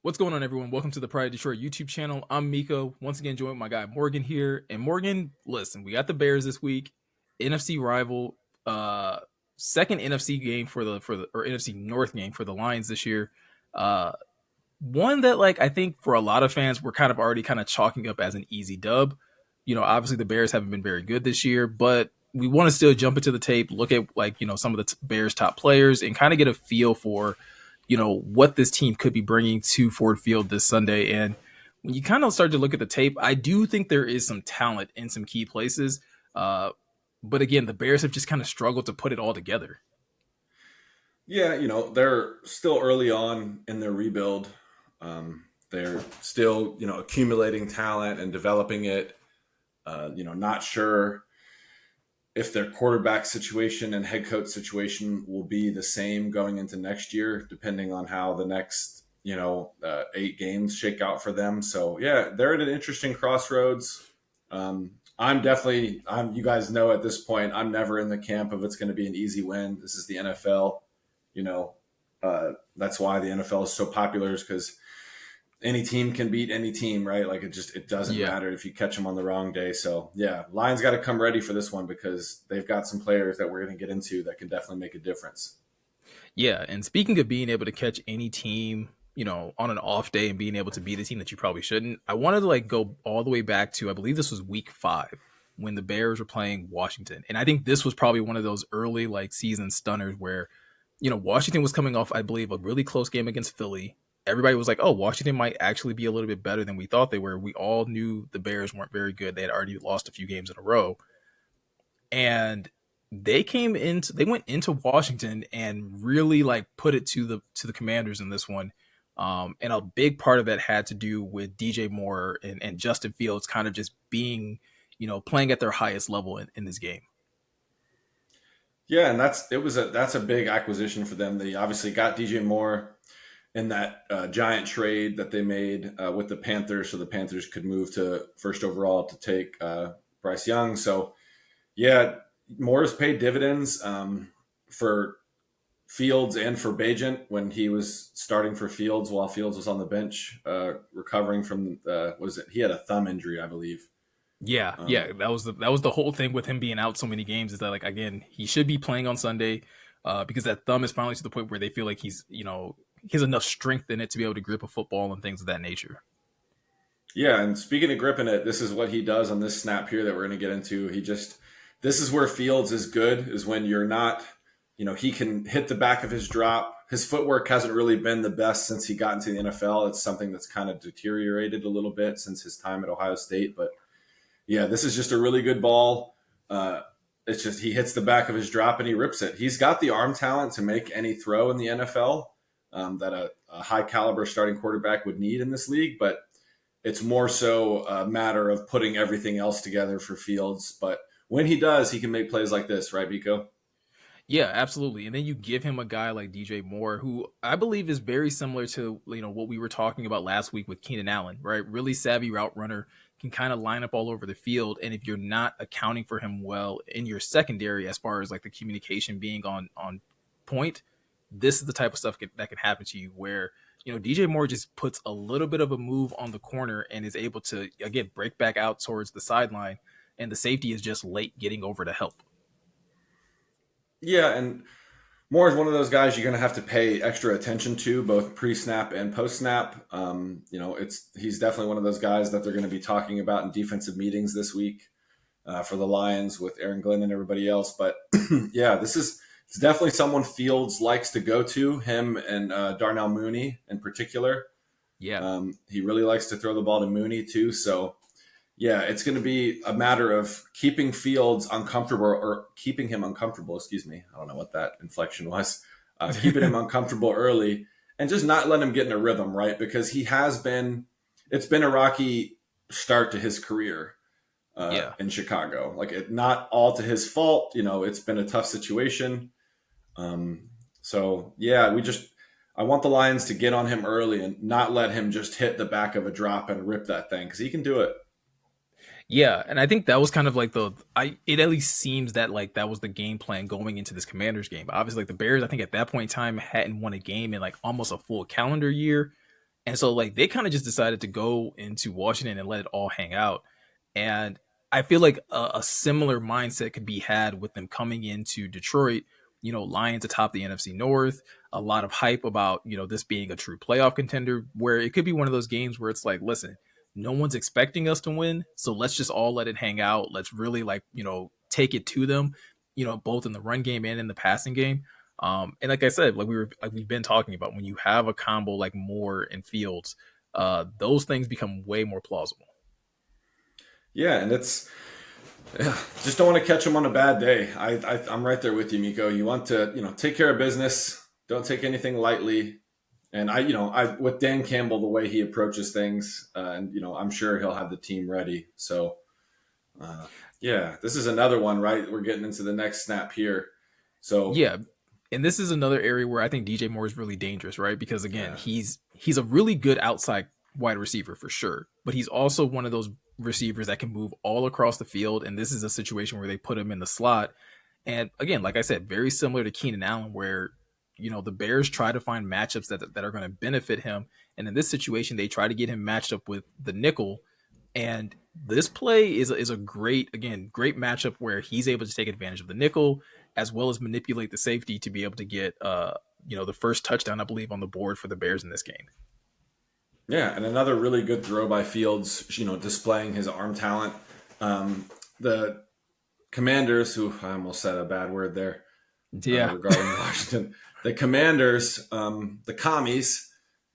What's going on, everyone? Welcome to the Pride of Detroit YouTube channel. I'm Meko. Once again, joined with my guy Morgan here. And Morgan, listen, we got the Bears this week, NFC rival, uh, second NFC game or NFC North game for the Lions this year. Uh, One that I think for a lot of fans we're kind of already kind of chalking up as an easy dub. Obviously the Bears haven't been very good this year, but we want to still jump into the tape, look at some of the Bears top players and kind of get a feel for what this team could be bringing to Ford Field this Sunday. And when you kind of start to look at the tape, I do think there is some talent in some key places. But again, the Bears have just kind of struggled to put it all together. Yeah, they're still early on in their rebuild. They're still, accumulating talent and developing it. Not sure if their quarterback situation and head coach situation will be the same going into next year, depending on how the next, 8 games shake out for them. So yeah, they're at an interesting crossroads. You guys know at this point, I'm never in the camp of it's going to be an easy win. This is the NFL. That's why the NFL is so popular, is because any team can beat any team, right? Like it doesn't matter if you catch them on the wrong day. So yeah, Lions got to come ready for this one because they've got some players that we're going to get into that can definitely make a difference. Yeah, and speaking of being able to catch any team, on an off day and being able to beat a team that you probably shouldn't, I wanted to go all the way back to, I believe this was week 5 when the Bears were playing Washington. And I think this was probably one of those early season stunners where, Washington was coming off, I believe, a really close game against Philly. Everybody was like, oh, Washington might actually be a little bit better than we thought they were. We all knew the Bears weren't very good. They had already lost a few games in a row. And they went into Washington and really put it to the Commanders in this one. And a big part of that had to do with DJ Moore and Justin Fields kind of just being, playing at their highest level in this game. Yeah, and that's a big acquisition for them. They obviously got DJ Moore in that giant trade that they made with the Panthers, so the Panthers could move to first overall to take Bryce Young. So yeah, Moore's paid dividends for Fields and for Bajent when he was starting for Fields while Fields was on the bench recovering from he had a thumb injury, I believe. Yeah, that was the whole thing with him being out so many games, is that again, he should be playing on Sunday because that thumb is finally to the point where they feel like he's he has enough strength in it to be able to grip a football and things of that nature. Yeah, and speaking of gripping it, this is what he does on this snap here that we're going to get into. This is where Fields is good, is when you're not, he can hit the back of his drop. His footwork hasn't really been the best since he got into the NFL. It's something that's kind of deteriorated a little bit since his time at Ohio State. But yeah, this is just a really good ball. It's just he hits the back of his drop and he rips it. He's got the arm talent to make any throw in the NFL that a high caliber starting quarterback would need in this league. But it's more so a matter of putting everything else together for Fields. But when he does, he can make plays like this, right, Biko? Yeah, absolutely. And then you give him a guy like DJ Moore, who I believe is very similar to what we were talking about last week with Keenan Allen, right? Really savvy route runner, can kind of line up all over the field. And if you're not accounting for him well in your secondary, as far as the communication being on point, this is the type of stuff that can happen to you where DJ Moore just puts a little bit of a move on the corner and is able to, again, break back out towards the sideline. And the safety is just late getting over to help. Yeah, and Moore is one of those guys you're going to have to pay extra attention to, both pre-snap and post-snap. He's definitely one of those guys that they're going to be talking about in defensive meetings this week for the Lions with Aaron Glenn and everybody else. But yeah, it's definitely someone Fields likes to go to, him and Darnell Mooney in particular. Yeah. He really likes to throw the ball to Mooney too. So yeah, it's going to be a matter of keeping Fields uncomfortable or keeping him uncomfortable. Excuse me. I don't know what that inflection was. Keeping him uncomfortable early and just not letting him get in a rhythm, right? Because it's been a rocky start to his career in Chicago. Not all to his fault. It's been a tough situation. So yeah, I want the Lions to get on him early and not let him just hit the back of a drop and rip that thing, because he can do it. Yeah, and I think that was kind of it at least seems that that was the game plan going into this Commanders game. Obviously, the Bears, I think at that point in time hadn't won a game in almost a full calendar year. And so like they kind of just decided to go into Washington and let it all hang out. And I feel like a similar mindset could be had with them coming into Detroit, Lions atop the NFC North, a lot of hype about, this being a true playoff contender, where it could be one of those games where it's like, listen, no one's expecting us to win. So let's just all let it hang out. Let's really like, take it to them, both in the run game and in the passing game. And like I said, we've been talking about, when you have a combo like Moore and Fields, those things become way more plausible. Yeah, and it's yeah, just don't want to catch him on a bad day. I'm right there with you, Miko. You want to take care of business. Don't take anything lightly. And I with Dan Campbell, the way he approaches things, and I'm sure he'll have the team ready. So yeah, this is another one, right? We're getting into the next snap here. So Yeah, and this is another area where I think DJ Moore is really dangerous, right? Because again, yeah, he's a really good outside wide receiver for sure, but he's also one of those receivers that can move all across the field. And this is a situation where they put him in the slot. And again, like I said, very similar to Keenan Allen, where the Bears try to find matchups that are going to benefit him. And in this situation, they try to get him matched up with the nickel. And this play is a great matchup where he's able to take advantage of the nickel as well as manipulate the safety to be able to get the first touchdown, I believe, on the board for the Bears in this game. yeah, and another really good throw by Fields. Displaying his arm talent. The Commanders, who I almost said a bad word there, Yeah. regarding Washington. The Commanders, the Commies,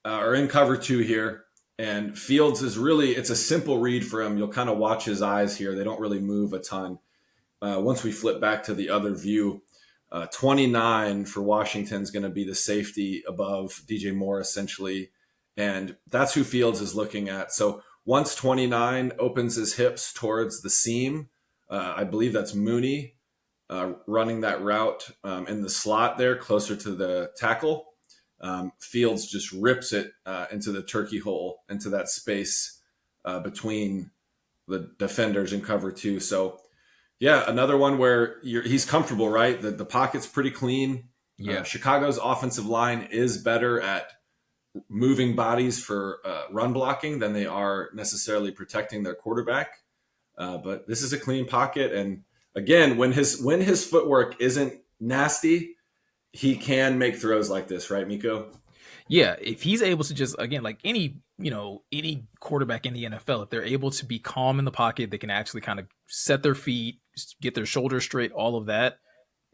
are in cover 2 here. And Fields is it's a simple read for him. You'll kind of watch his eyes here. They don't really move a ton. Once we flip back to the other view, 29 for Washington is going to be the safety above DJ Moore, essentially. And that's who Fields is looking at. So once 29 opens his hips towards the seam, I believe that's Mooney running that route in the slot there, closer to the tackle. Fields just rips it into the turkey hole, into that space between the defenders in cover 2. So, yeah, another one where he's comfortable, right? The pocket's pretty clean. Yeah. Chicago's offensive line is better at moving bodies for run blocking than they are necessarily protecting their quarterback. But this is a clean pocket, and again, when his footwork isn't nasty, he can make throws like this, right, Miko? Yeah, if he's able to just, again, like any quarterback in the NFL, if they're able to be calm in the pocket, they can actually kind of set their feet, get their shoulders straight, all of that.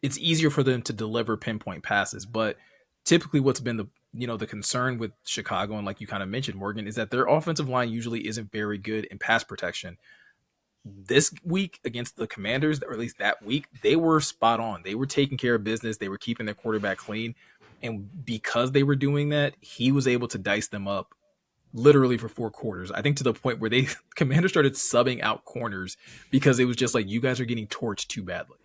It's easier for them to deliver pinpoint passes. But typically, what's been the concern with Chicago, and like you kind of mentioned, Morgan, is that their offensive line usually isn't very good in pass protection. This week against the Commanders, or at least that week, they were spot on. They were taking care of business. They were keeping their quarterback clean. And because they were doing that, he was able to dice them up literally for 4 quarters. I think to the point where Commanders started subbing out corners because it was just like, you guys are getting torched too badly.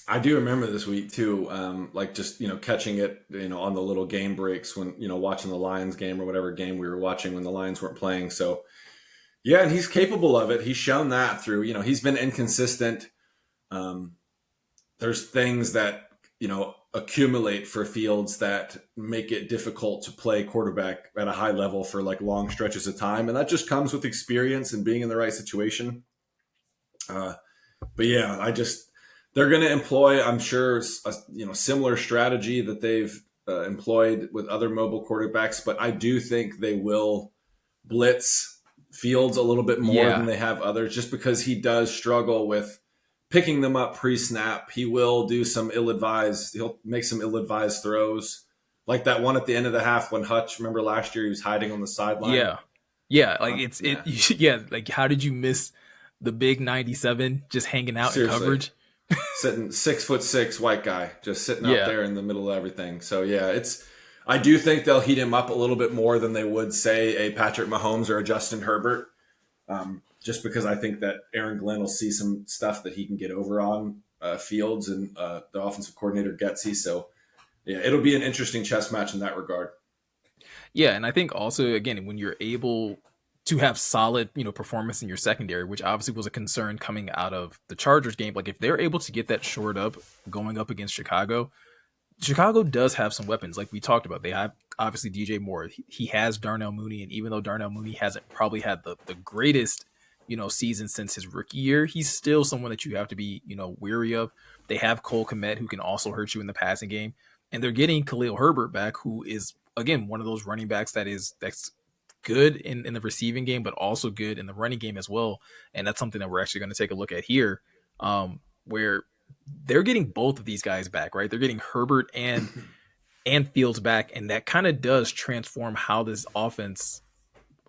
I do remember this week too, like just catching it on the little game breaks when watching the Lions game or whatever game we were watching when the Lions weren't playing. So yeah, and he's capable of it. He's shown that through he's been inconsistent. There's things that accumulate for Fields that make it difficult to play quarterback at a high level for like long stretches of time, and that just comes with experience and being in the right situation. But yeah, they're going to employ, I'm sure, a similar strategy that they've employed with other mobile quarterbacks. But I do think they will blitz Fields a little bit more than they have others, just because he does struggle with picking them up pre-snap. He will do some he'll make some ill-advised throws, like that one at the end of the half when Hutch, remember last year, he was hiding on the sideline. Yeah, like like how did you miss the big 97 just hanging out Seriously. In coverage? Sitting 6'6" white guy just sitting out there in the middle of everything. So yeah, I do think they'll heat him up a little bit more than they would say a Patrick Mahomes or a Justin Herbert. Just because I think that Aaron Glenn will see some stuff that he can get over on Fields and the offensive coordinator Getsy. So yeah, it'll be an interesting chess match in that regard. Yeah, and I think also, again, when you're able to have solid, performance in your secondary, which obviously was a concern coming out of the Chargers game, like if they're able to get that shored up going up against Chicago, Chicago does have some weapons, like we talked about. They have obviously DJ Moore. He has Darnell Mooney, and even though Darnell Mooney hasn't probably had the greatest season since his rookie year, he's still someone that you have to be weary of. They have Cole Kmet, who can also hurt you in the passing game, and they're getting Khalil Herbert back, who is again one of those running backs that's good in the receiving game, but also good in the running game as well. And that's something that we're actually going to take a look at here, where they're getting both of these guys back, right? They're getting Herbert and Fields back, and that kind of does transform how this offense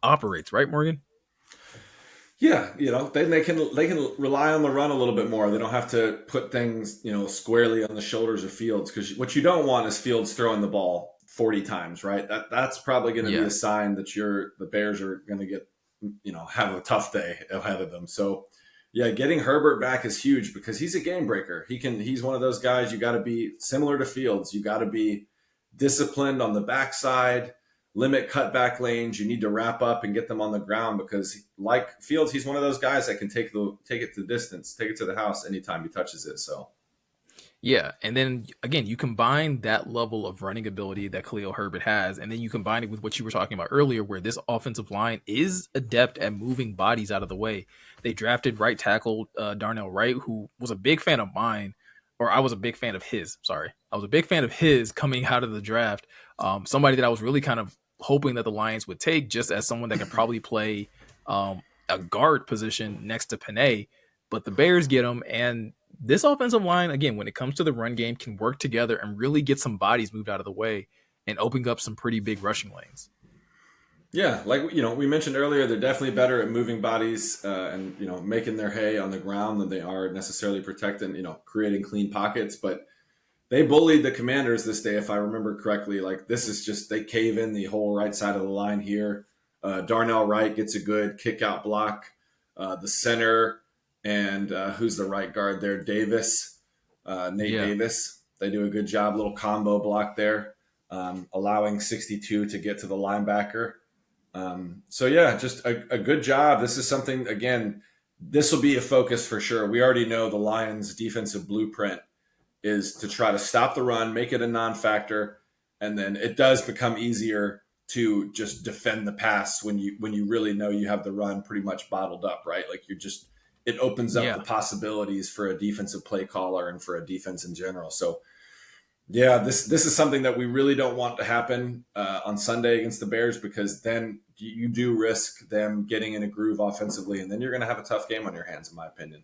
operates, right, Morgan? Yeah, they can rely on the run a little bit more. They don't have to put things squarely on the shoulders of Fields, because what you don't want is Fields throwing the ball 40 times, right? That's probably going to be a sign that the Bears are going to get have a tough day ahead of them. So yeah, getting Herbert back is huge because he's a game breaker. He's one of those guys you got to be similar to Fields. You got to be disciplined on the backside, limit cutback lanes. You need to wrap up and get them on the ground because, like Fields, he's one of those guys that can take it to the distance, take it to the house anytime he touches it. So yeah, and then again, you combine that level of running ability that Khalil Herbert has, and then you combine it with what you were talking about earlier, where this offensive line is adept at moving bodies out of the way. They drafted right tackle Darnell Wright, who was a big fan of mine, or I was a big fan of his. Sorry, I was a big fan of his coming out of the draft. Somebody that I was really kind of hoping that the Lions would take, just as someone that could probably play a guard position next to Panay. But the Bears get him, and this offensive line, again, when it comes to the run game, can work together and really get some bodies moved out of the way and opening up some pretty big rushing lanes. Yeah, like we mentioned earlier, they're definitely better at moving bodies and making their hay on the ground than they are necessarily protecting, creating clean pockets. But they bullied the Commanders this day, if I remember correctly. Like, this is just, they cave in the whole right side of the line here. Darnell Wright gets a good kick out block. The center and who's the right guard there? Davis, Nate Davis. They do a good job, little combo block there, allowing 62 to get to the linebacker. So yeah, just a good job. This is something, again, this will be a focus for sure. We already know the Lions' defensive blueprint is to try to stop the run, make it a non-factor, and then it does become easier to just defend the pass when you really know you have the run pretty much bottled up, right? Like it opens up the possibilities for a defensive play caller and for a defense in general. So yeah, this is something that we really don't want to happen on Sunday against the Bears, because then you do risk them getting in a groove offensively, and then you're going to have a tough game on your hands, in my opinion.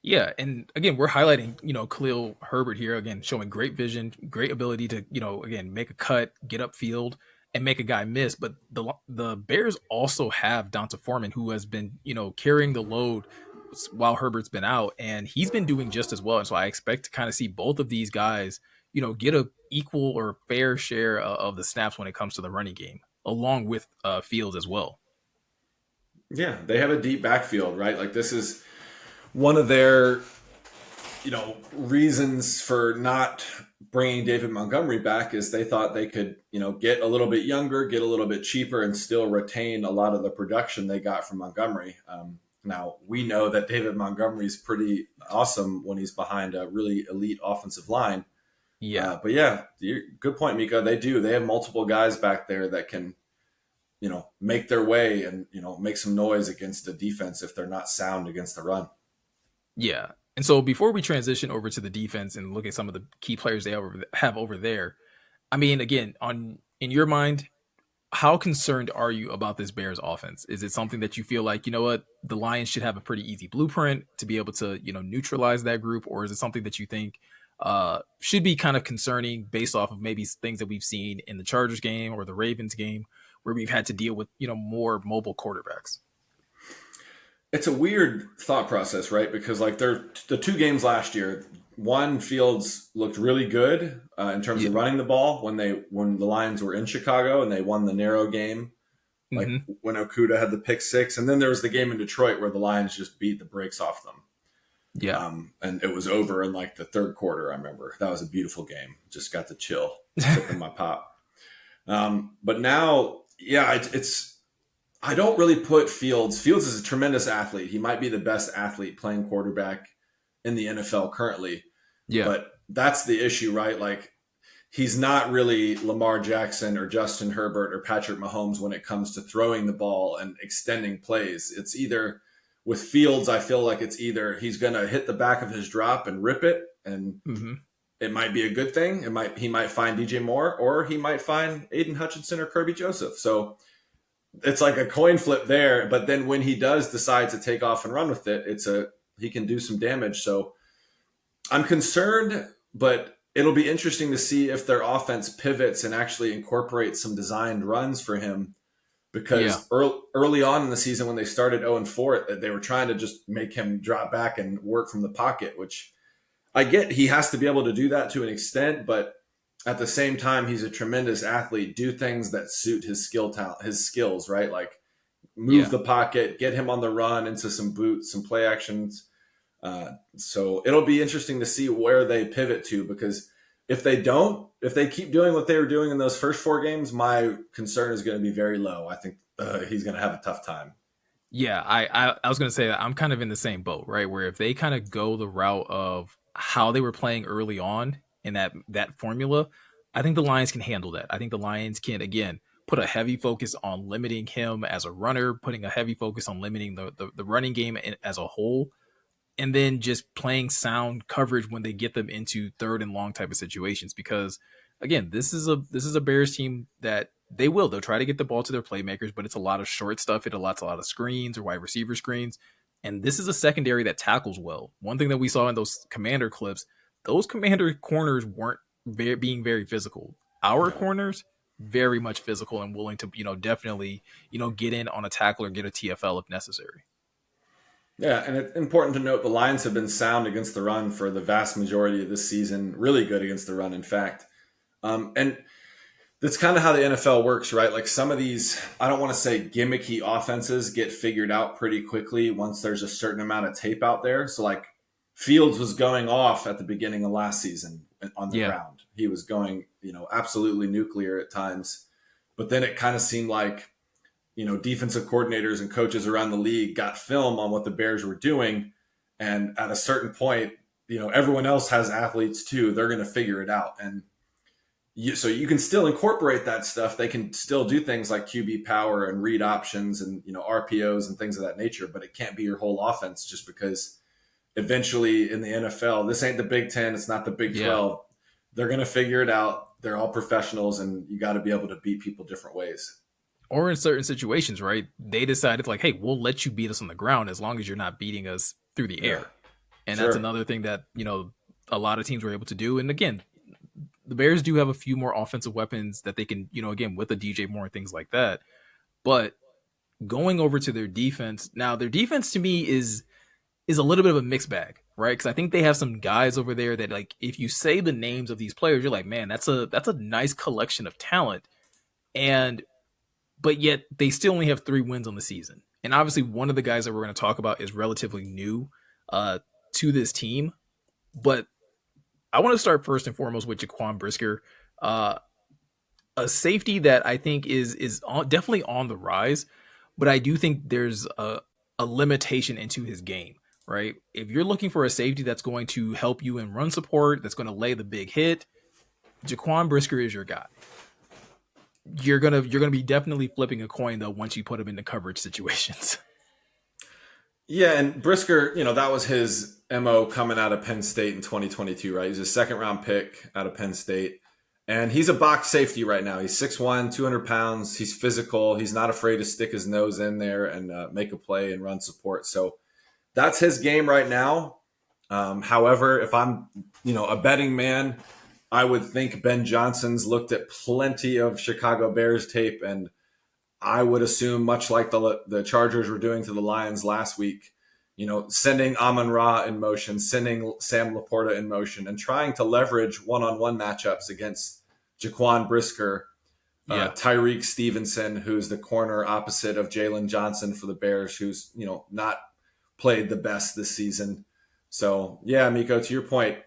Yeah, and again, we're highlighting, Khalil Herbert here, again, showing great vision, great ability to, again, make a cut, get upfield, and make a guy miss. But the Bears also have Donta Foreman, who has been, carrying the load while Herbert's been out, and he's been doing just as well. And so I expect to kind of see both of these guys, get a equal or fair share of the snaps when it comes to the running game, along with Fields as well. Yeah, they have a deep backfield, right? Like, this is one of their, reasons for not bringing David Montgomery back is they thought they could, get a little bit younger, get a little bit cheaper, and still retain a lot of the production they got from Montgomery. Now, we know that David Montgomery is pretty awesome when he's behind a really elite offensive line. Yeah. But yeah, good point, Mika. They have multiple guys back there that can, make their way and, make some noise against the defense if they're not sound against the run. Yeah. And so before we transition over to the defense and look at some of the key players they have over there, I mean, again, in your mind, how concerned are you about this Bears offense? Is it something that you feel like, the Lions should have a pretty easy blueprint to be able to, neutralize that group? Or is it something that you think should be kind of concerning based off of maybe things that we've seen in the Chargers game or the Ravens game, where we've had to deal with, more mobile quarterbacks? It's a weird thought process, right? Because like the two games last year, one, Fields looked really good in terms of running the ball when the Lions were in Chicago and they won the narrow game, like when Okudah had the pick six. And then there was the game in Detroit where the Lions just beat the brakes off them. Yeah. And it was over in like the third quarter. I remember that was a beautiful game. Just got the chill sipping my pop. But now, yeah, it's I don't really put Fields. Fields is a tremendous athlete. He might be the best athlete playing quarterback in the NFL currently. Yeah. But that's the issue, right? Like, he's not really Lamar Jackson or Justin Herbert or Patrick Mahomes when it comes to throwing the ball and extending plays. It's either with Fields, I feel like it's either he's going to hit the back of his drop and rip it, and Mm-hmm. it might be a good thing. He might find DJ Moore, or he might find Aiden Hutchinson or Kirby Joseph. So it's like a coin flip there. But then when he does decide to take off and run with it, he can do some damage. So I'm concerned, but it'll be interesting to see if their offense pivots and actually incorporates some designed runs for him. Yeah. Because early on in the season, when they started 0-4, they were trying to just make him drop back and work from the pocket, which I get he has to be able to do that to an extent, but at the same time, he's a tremendous athlete. Do things that suit his skills, right? Like move Yeah. the pocket, get him on the run into some boots, some play actions. So it'll be interesting to see where they pivot to, because if they keep doing what they were doing in those first 4 games, my concern is going to be very low. I think he's going to have a tough time. Yeah, I was gonna say that I'm kind of in the same boat, right? Where if they kind of go the route of how they were playing early on in that formula, I think the Lions can handle that. I think the Lions can again put a heavy focus on limiting him as a runner, putting a heavy focus on limiting the running game as a whole, and then just playing sound coverage when they get them into third and long type of situations. Because again, this is a Bears team that they'll try to get the ball to their playmakers, but it's a lot of short stuff. It allows a lot of screens or wide receiver screens. And this is a secondary that tackles well. One thing that we saw in those commander clips, those commander corners weren't being very physical. Our No. corners, very much physical and willing to, definitely, get in on a tackle or get a TFL if necessary. Yeah, and it's important to note the Lions have been sound against the run for the vast majority of this season. Really good against the run, in fact. And that's kind of how the NFL works, right? Like some of these, I don't want to say gimmicky offenses get figured out pretty quickly once there's a certain amount of tape out there. So like Fields was going off at the beginning of last season on the Yeah. ground. He was going, absolutely nuclear at times. But then it kind of seemed like, defensive coordinators and coaches around the league got film on what the Bears were doing. And at a certain point, everyone else has athletes too. They're going to figure it out. And so you can still incorporate that stuff. They can still do things like QB power and read options and RPOs and things of that nature, but it can't be your whole offense, just because eventually in the NFL, this ain't the Big Ten, it's not the Big 12. They're going to figure it out. They're all professionals, and you got to be able to beat people different ways. Or in certain situations, right? They decided like, hey, we'll let you beat us on the ground as long as you're not beating us through the Yeah, air. And that's sure. another thing that, a lot of teams were able to do. And again, the Bears do have a few more offensive weapons that they can, again, with a DJ Moore and things like that. But going over to their defense, now their defense to me is a little bit of a mixed bag, right? Because I think they have some guys over there that, like, if you say the names of these players, you're like, man, that's a nice collection of talent. And but yet they still only have 3 wins on the season. And obviously, one of the guys that we're going to talk about is relatively new to this team. But I want to start first and foremost with Jaquan Brisker, uh, a safety that I think is definitely on the rise. But I do think there's a limitation into his game, right? If you're looking for a safety that's going to help you in run support, that's going to lay the big hit, Jaquan Brisker is your guy. You're gonna be definitely flipping a coin though once you put him into coverage situations. Yeah, and Brisker, that was his MO coming out of Penn State in 2022, right? He's a second round pick out of Penn State. And he's a box safety right now. He's 6'1", 200 pounds. He's physical. He's not afraid to stick his nose in there and make a play and run support. So that's his game right now. However, if I'm, a betting man, I would think Ben Johnson's looked at plenty of Chicago Bears tape, and I would assume, much like the Chargers were doing to the Lions last week, sending Amon Ra in motion, sending Sam Laporta in motion, and trying to leverage one-on-one matchups against Jaquan Brisker, Yeah. Tyreek Stevenson, who's the corner opposite of Jalen Johnson for the Bears, who's not played the best this season. So yeah, Meko, to your point,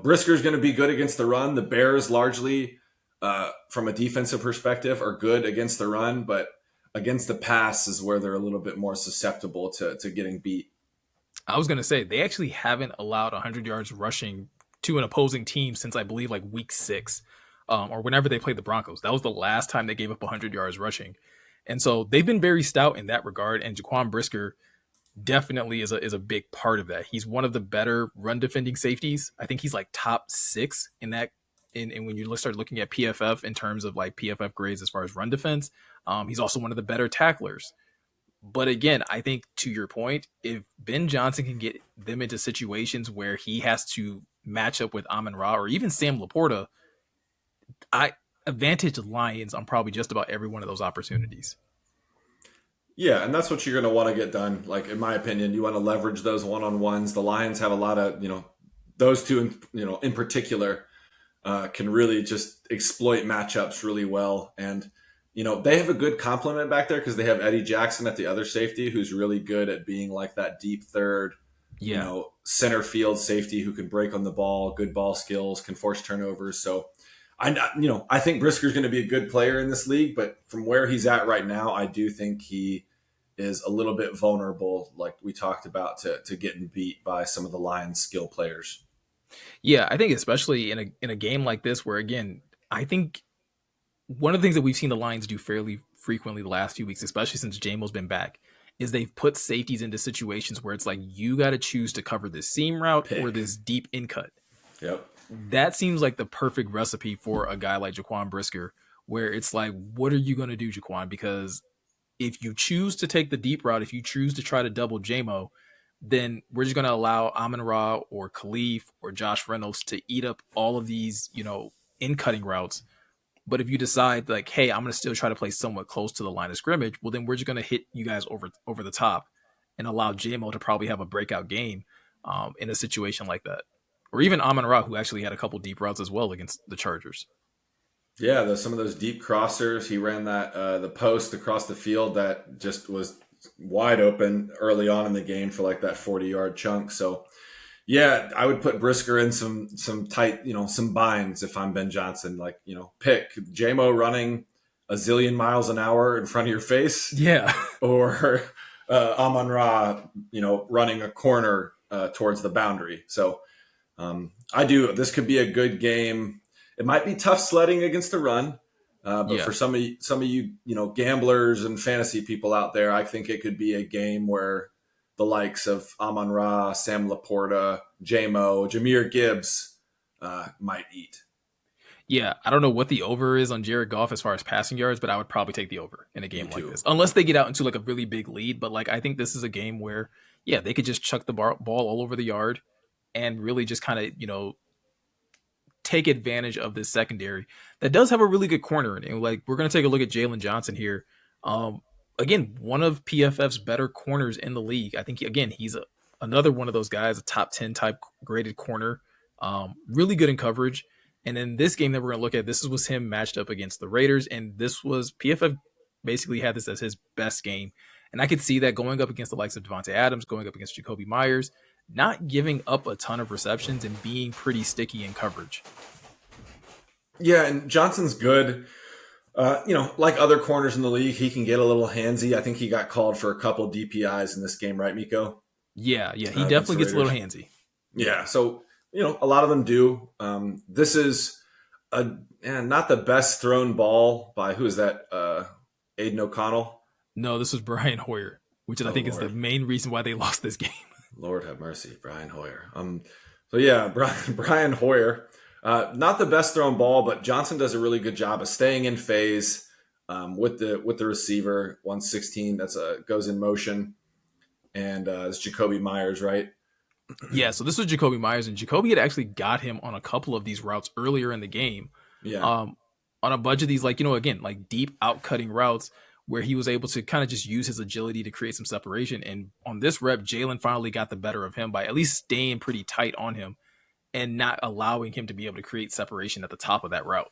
Brisker's going to be good against the run. The Bears largely, from a defensive perspective, are good against the run, but against the pass is where they're a little bit more susceptible to getting beat. I was gonna say they actually haven't allowed 100 yards rushing to an opposing team since I believe like week 6. or whenever they played the Broncos. That was the last time they gave up 100 yards rushing. And so they've been very stout in that regard. And Jaquan Brisker definitely is a big part of that. He's one of the better run defending safeties. I think he's like top 6 in that. And when you start looking at PFF in terms of like PFF grades as far as run defense, he's also one of the better tacklers. But again, I think to your point, if Ben Johnson can get them into situations where he has to match up with Amon Ra or even Sam Laporta, I advantage Lions on probably just about every one of those opportunities. Yeah, and that's what you're going to want to get done. Like in my opinion, you want to leverage those one-on-ones. The Lions have a lot of, those two, in particular, can really just exploit matchups really well. And they have a good complement back there because they have Eddie Jackson at the other safety, who's really good at being like that deep third, Yeah. center field safety who can break on the ball, good ball skills, can force turnovers. So I think Brisker's going to be a good player in this league, but from where he's at right now, I do think he is a little bit vulnerable, like we talked about, to getting beat by some of the Lions skill players. Yeah, I think especially in a game like this where again, I think one of the things that we've seen the Lions do fairly frequently the last few weeks, especially since JMO's been back, is they've put safeties into situations where it's like you got to choose to cover this seam route or this deep in cut. Yep. That seems like the perfect recipe for a guy like Jaquan Brisker, where it's like, what are you going to do, Jaquan? Because if you choose to take the deep route, if you choose to try to double JMO, then we're just going to allow Amon Ra or Khalif or Josh Reynolds to eat up all of these, in cutting routes. But if you decide like, hey, I'm going to still try to play somewhat close to the line of scrimmage, well, then we're just going to hit you guys over the top and allow JMO to probably have a breakout game in a situation like that. Or even Amon Ra, who actually had a couple deep routes as well against the Chargers. Yeah, some of those deep crossers. He ran that the post across the field that just was wide open early on in the game for like that 40-yard chunk. So yeah, I would put Brisker in some tight, some binds if I'm Ben Johnson. Like, pick JMO running a zillion miles an hour in front of your face. Yeah. Or Amon Ra, running a corner towards the boundary. So this could be a good game. It might be tough sledding against the run. But for some of you, gamblers and fantasy people out there, I think it could be a game where the likes of Amon Ra, Sam Laporta, JMO, Jahmyr Gibbs might eat. Yeah, I don't know what the over is on Jared Goff as far as passing yards, but I would probably take the over in a game like this, unless they get out into like a really big lead. But like, I think this is a game where, yeah, they could just chuck the ball all over the yard and really just kind of, take advantage of this secondary that does have a really good corner in it. And like, we're going to take a look at Jalen Johnson here. Again, one of PFF's better corners in the league. I think, again, he's another one of those guys, a top 10 type graded corner, really good in coverage. And in this game that we're going to look at, this was him matched up against the Raiders. And this was PFF basically had this as his best game. And I could see that going up against the likes of Devontae Adams, going up against Jacoby Myers, not giving up a ton of receptions and being pretty sticky in coverage. Yeah, and Johnson's good. Like other corners in the league, he can get a little handsy. I think he got called for a couple DPIs in this game, right, Meko? Yeah, he definitely gets a little handsy. Yeah, so, a lot of them do. This is not the best thrown ball by, who is that, Aiden O'Connell? No, this was Brian Hoyer, which I think is the main reason why they lost this game. Lord have mercy, Brian Hoyer. So yeah, Brian Hoyer, not the best thrown ball, but Johnson does a really good job of staying in phase with the receiver. 116 goes in motion, and it's Jacoby Myers, right? Yeah, so this was Jacoby Myers, and Jacoby had actually got him on a couple of these routes earlier in the game. Yeah, on a bunch of these, like again, like deep out cutting routes, where he was able to kind of just use his agility to create some separation. And on this rep, Jalen finally got the better of him by at least staying pretty tight on him and not allowing him to be able to create separation at the top of that route.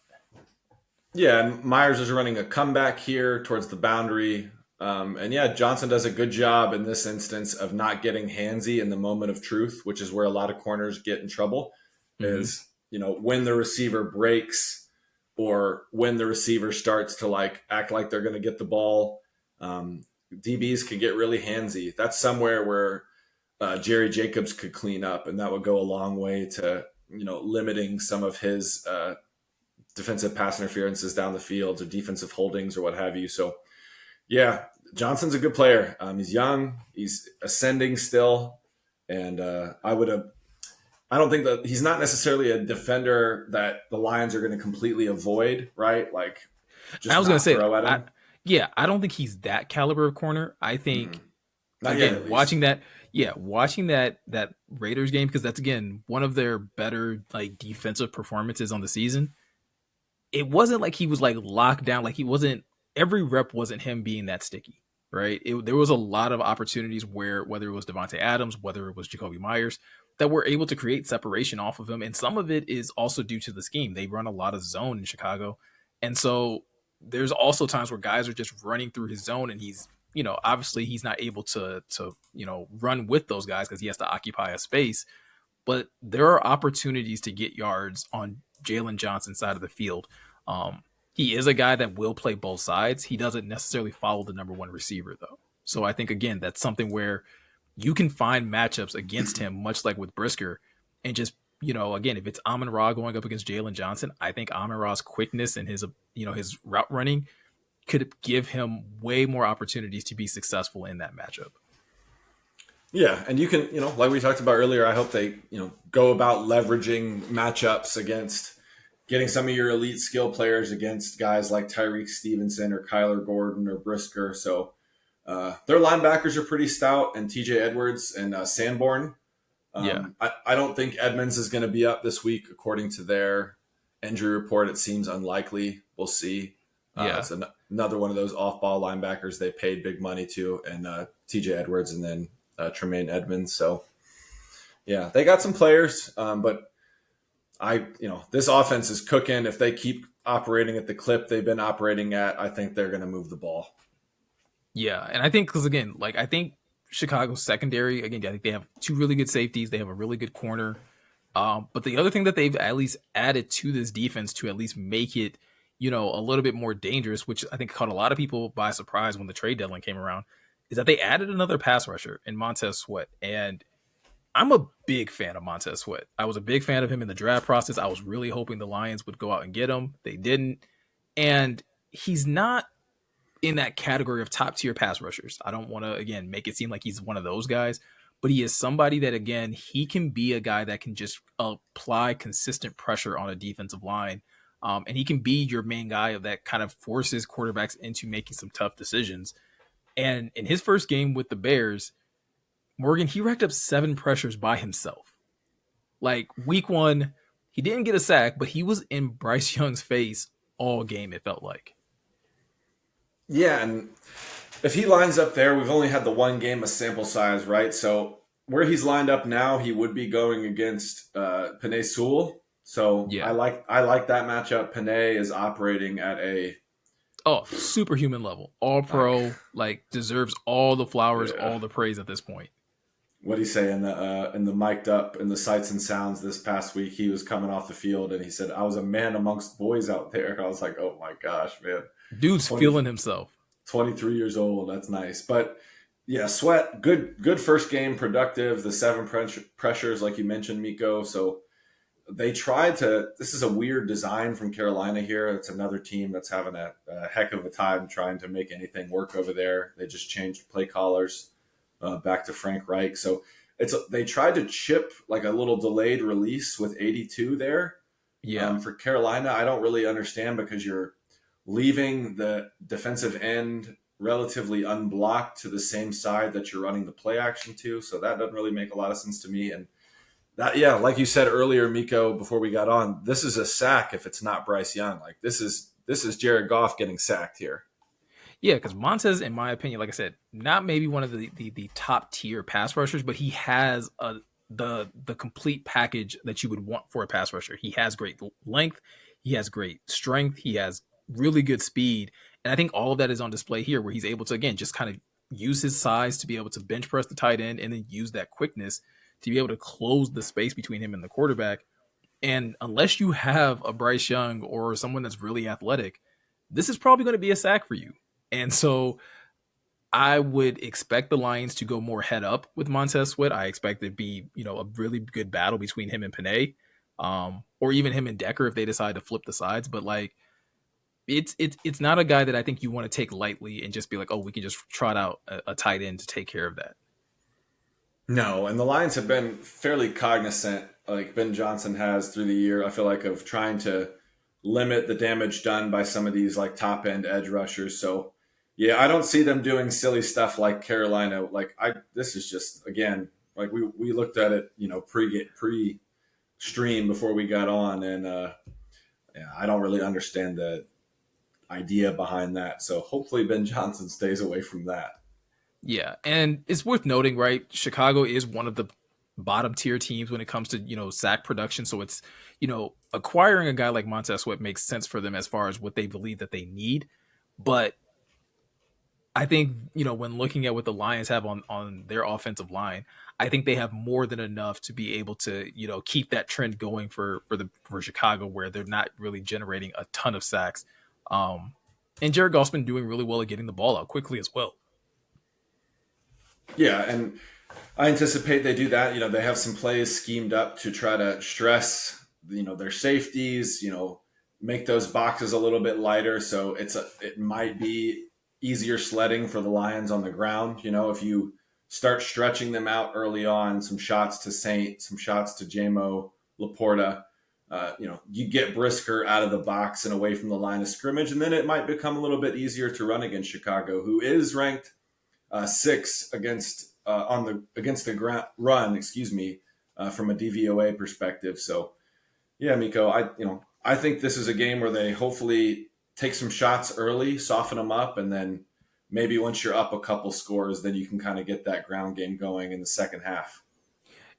Yeah, and Myers is running a comeback here towards the boundary. And yeah, Johnson does a good job in this instance of not getting handsy in the moment of truth, which is where a lot of corners get in trouble, is, when the receiver breaks or when the receiver starts to like act like they're going to get the ball, DBs can get really handsy. That's somewhere where Jerry Jacobs could clean up, and that would go a long way to limiting some of his defensive pass interferences down the field or defensive holdings or what have you. So yeah, Johnson's a good player. He's young, he's ascending still, and I don't think that he's not necessarily a defender that the Lions are going to completely avoid, right? Like I just was gonna not say, throw at him. I don't think he's that caliber of corner. I Mm-hmm. think Not yet, again, at least. watching that Raiders game, because that's again one of their better like defensive performances on the season. It wasn't like he was like locked down. Like he wasn't, every rep wasn't him being that sticky, right? There was a lot of opportunities where whether it was Devontae Adams, whether it was Jacoby Myers, that were able to create separation off of him. And some of it is also due to the scheme. They run a lot of zone in Chicago. And so there's also times where guys are just running through his zone and he's, obviously he's not able to run with those guys because he has to occupy a space. But there are opportunities to get yards on Jalen Johnson's side of the field. He is a guy that will play both sides. He doesn't necessarily follow the number one receiver, though. So I think, again, that's something where you can find matchups against him, much like with Brisker, and just, again, if it's Amon Ra going up against Jalen Johnson, I think Amon Ra's quickness and his route running could give him way more opportunities to be successful in that matchup. Yeah, and you can, like we talked about earlier, I hope they, go about leveraging matchups against getting some of your elite skill players against guys like Tyreek Stevenson or Kyler Gordon or Brisker. So their linebackers are pretty stout, and TJ Edwards and Sanborn. Yeah. I don't think Edmonds is going to be up this week, according to their injury report. It seems unlikely. We'll see. Yeah. It's another one of those off-ball linebackers they paid big money to, and TJ Edwards and then Tremaine Edmonds. So, yeah, they got some players, but this offense is cooking. If they keep operating at the clip they've been operating at, I think they're going to move the ball. Yeah, and I think because again, like I think Chicago's secondary, again, I think they have two really good safeties. They have a really good corner. But the other thing that they've at least added to this defense to at least make it, a little bit more dangerous, which I think caught a lot of people by surprise when the trade deadline came around, is that they added another pass rusher in Montez Sweat. And I'm a big fan of Montez Sweat. I was a big fan of him in the draft process. I was really hoping the Lions would go out and get him. They didn't. And he's not in that category of top tier pass rushers. I don't want to, again, make it seem like he's one of those guys, but he is somebody that, again, he can be a guy that can just apply consistent pressure on a defensive line. And he can be your main guy of that kind of forces quarterbacks into making some tough decisions. And in his first game with the Bears, Morgan, he racked up 7 pressures by himself. Like week 1, he didn't get a sack, but he was in Bryce Young's face all game, it felt like. Yeah, and if he lines up there, we've only had the one game of sample size, right? So where he's lined up now, he would be going against Penei Sewell. So Yeah. I like that matchup. Penei is operating at a superhuman level, all pro, like deserves all the flowers, yeah. all the praise at this point. What do you say in the mic'd up in the sights and sounds this past week? He was coming off the field and he said, "I was a man amongst boys out there." I was like, "Oh my gosh, man!" Dude's feeling himself. 23 years old. That's nice. But yeah, Sweat, good first game, productive. The 7 pressures, like you mentioned, Meko. So they tried to. This is a weird design from Carolina here. It's another team that's having a heck of a time trying to make anything work over there. They just changed play callers back to Frank Reich. So they tried to chip like a little delayed release with 82 there. Yeah. For Carolina, I don't really understand because you're leaving the defensive end relatively unblocked to the same side that you're running the play action to. So that doesn't really make a lot of sense to me. And that, yeah, like you said earlier, Meko, before we got on, this is a sack if it's not Bryce Young. Like this is Jared Goff getting sacked here. Yeah, because Montez, in my opinion, like I said, not maybe one of the top tier pass rushers, but he has the complete package that you would want for a pass rusher. He has great length, he has great strength, he has really good speed, and I think all of that is on display here, where he's able to again just kind of use his size to be able to bench press the tight end, and then use that quickness to be able to close the space between him and the quarterback. And unless you have a Bryce Young or someone that's really athletic, this is probably going to be a sack for you. And so I would expect the Lions to go more head up with Montez Sweat. I expect it to be, a really good battle between him and Penei. or even him and Decker if they decide to flip the sides. But like, it's not a guy that I think you want to take lightly and just be like, oh, we can just trot out a tight end to take care of that. No, and the Lions have been fairly cognizant, like Ben Johnson has through the year, I feel like, of trying to limit the damage done by some of these like top end edge rushers. So yeah, I don't see them doing silly stuff like Carolina. Like this is just again, like we looked at it, pre stream before we got on, and yeah, I don't really understand the idea behind that. So hopefully Ben Johnson stays away from that. Yeah, and it's worth noting, right? Chicago is one of the bottom tier teams when it comes to sack production. So it's acquiring a guy like Montez Sweat makes sense for them as far as what they believe that they need. But I think when looking at what the Lions have on their offensive line, I think they have more than enough to be able to keep that trend going for Chicago, where they're not really generating a ton of sacks. And Jared Goff's been doing really well at getting the ball out quickly as well. Yeah, and I anticipate they do that. They have some plays schemed up to try to stress, their safeties, make those boxes a little bit lighter. So it might be easier sledding for the Lions on the ground. If you start stretching them out early on, some shots to Saint, some shots to JMO, Laporta, you get Brisker out of the box and away from the line of scrimmage, and then it might become a little bit easier to run against Chicago, who is ranked six against the ground run, from a DVOA perspective. So, yeah, Miko, I think this is a game where they hopefully take some shots early, soften them up, and then maybe once you're up a couple scores, then you can kind of get that ground game going in the second half.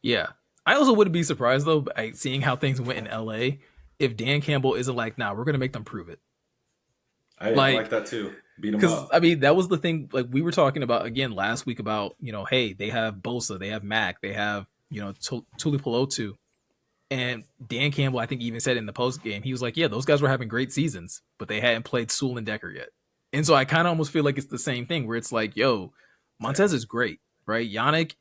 Yeah, I also wouldn't be surprised though, by seeing how things went in LA, if Dan Campbell isn't like, nah, we're gonna make them prove it. I like that too. Beat them Because up. I mean, that was the thing. Like we were talking about again last week about hey, they have Bosa, they have Mac, they have Tuli Pelotu, and Dan Campbell. I think even said in the post game, he was like, yeah, those guys were having great seasons, but they hadn't played Sewell and Decker yet. And so I kind of almost feel like it's the same thing where it's like, yo, Montez is great, right? Yannick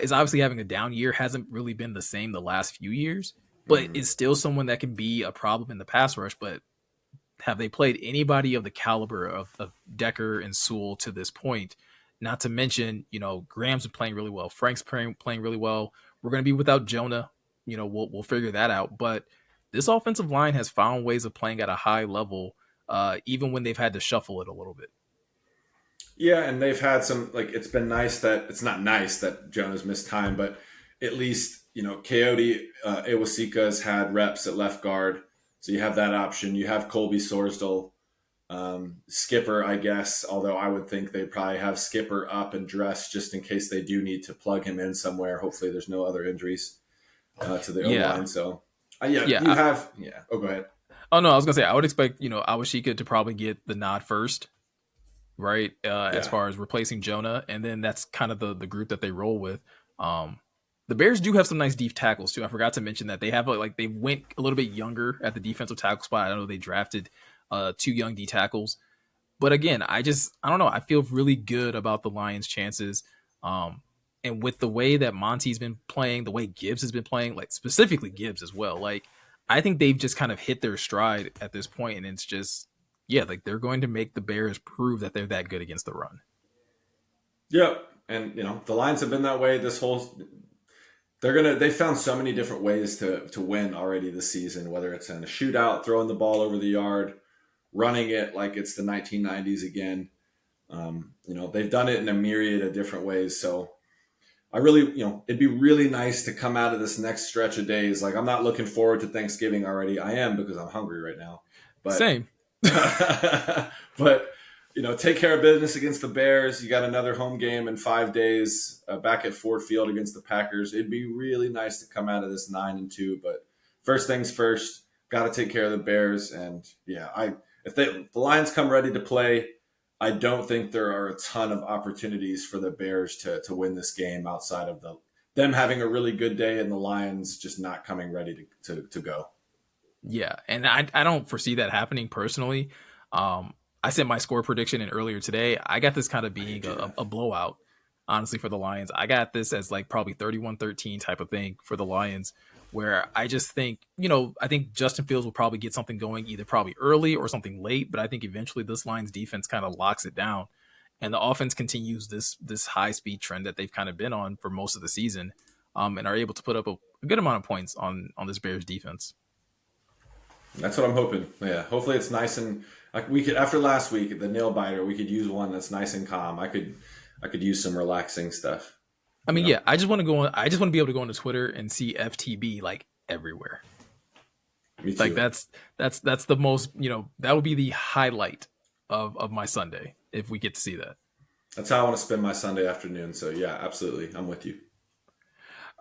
is obviously having a down year, hasn't really been the same the last few years, but is still someone that can be a problem in the pass rush. But have they played anybody of the caliber of Decker and Sewell to this point? Not to mention, Graham's been playing really well. Frank's playing really well. We're going to be without Jonah. We'll figure that out. But this offensive line has found ways of playing at a high level, even when they've had to shuffle it a little bit. Yeah, and they've had some, like, it's been nice that it's not nice that Jonah's missed time, but at least Coyote Iwasika's had reps at left guard. So you have that option. You have Colby Sorsdal, Skipper, I guess, although I would think they'd probably have Skipper up and dressed just in case they do need to plug him in somewhere. Hopefully there's no other injuries to the O-line. So, Oh, go ahead. Oh, no, I was going to say, I would expect, Awashika to probably get the nod first, right? As far as replacing Jonah. And then that's kind of the group that they roll with. The Bears do have some nice deep tackles too. I forgot to mention that they have they went a little bit younger at the defensive tackle spot. I know they drafted 2 young D tackles, but again, I don't know. I feel really good about the Lions' chances. And with the way that Monty's been playing, the way Gibbs has been playing, like specifically Gibbs as well, like I think they've just kind of hit their stride at this point, and it's just like they're going to make the Bears prove that they're that good against the run. Yep, and the Lions have been that way this whole. They found so many different ways to win already this season, whether it's in a shootout, throwing the ball over the yard, running it like it's the 1990s again. They've done it in a myriad of different ways. So I really, it'd be really nice to come out of this next stretch of days. Like, I'm not looking forward to Thanksgiving already. I am, because I'm hungry right now. But, Same. but take care of business against the Bears. You got another home game in 5 days back at Ford Field against the Packers. It'd be really nice to come out of this 9-2. But first things first, got to take care of the Bears. And if the Lions come ready to play, I don't think there are a ton of opportunities for the Bears to win this game outside of them having a really good day and the Lions just not coming ready to go. Yeah, and I don't foresee that happening personally. I said my score prediction in earlier today. I got this kind of being a blowout, honestly, for the Lions. I got this as like probably 31-13 type of thing for the Lions. where I just think, I think Justin Fields will probably get something going either probably early or something late, but I think eventually this Lions defense kind of locks it down. And the offense continues this high speed trend that they've kind of been on for most of the season, and are able to put up a good amount of points on this Bears defense. That's what I'm hoping. Yeah, hopefully it's nice and like we could after last week the nail biter. We could use one that's nice and calm. I could use some relaxing stuff. I You mean, know, yeah, I just want to go on. I just want to be able to go onto Twitter and see FTB like everywhere. me Like too. that's the most, that would be the highlight of my Sunday if we get to see that. That's how I want to spend my Sunday afternoon. So yeah, absolutely, I'm with you.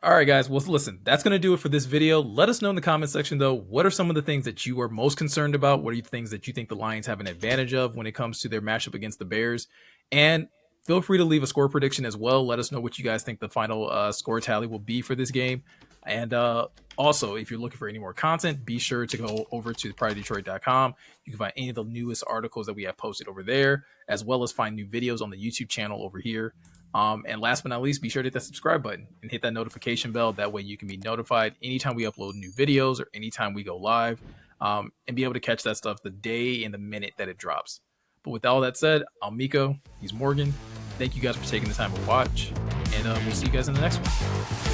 All right, guys. Well, listen, that's going to do it for this video. Let us know in the comment section, though, what are some of the things that you are most concerned about? What are the things that you think the Lions have an advantage of when it comes to their matchup against the Bears? And feel free to leave a score prediction as well. Let us know what you guys think the final score tally will be for this game. And also, if you're looking for any more content, be sure to go over to pridedetroit.com. You can find any of the newest articles that we have posted over there, as well as find new videos on the YouTube channel over here. And last but not least, be sure to hit that subscribe button and hit that notification bell. That way you can be notified anytime we upload new videos or anytime we go live, and be able to catch that stuff the day and the minute that it drops. But with all that said, I'm Meko. He's Morgan. Thank you guys for taking the time to watch, and we'll see you guys in the next one.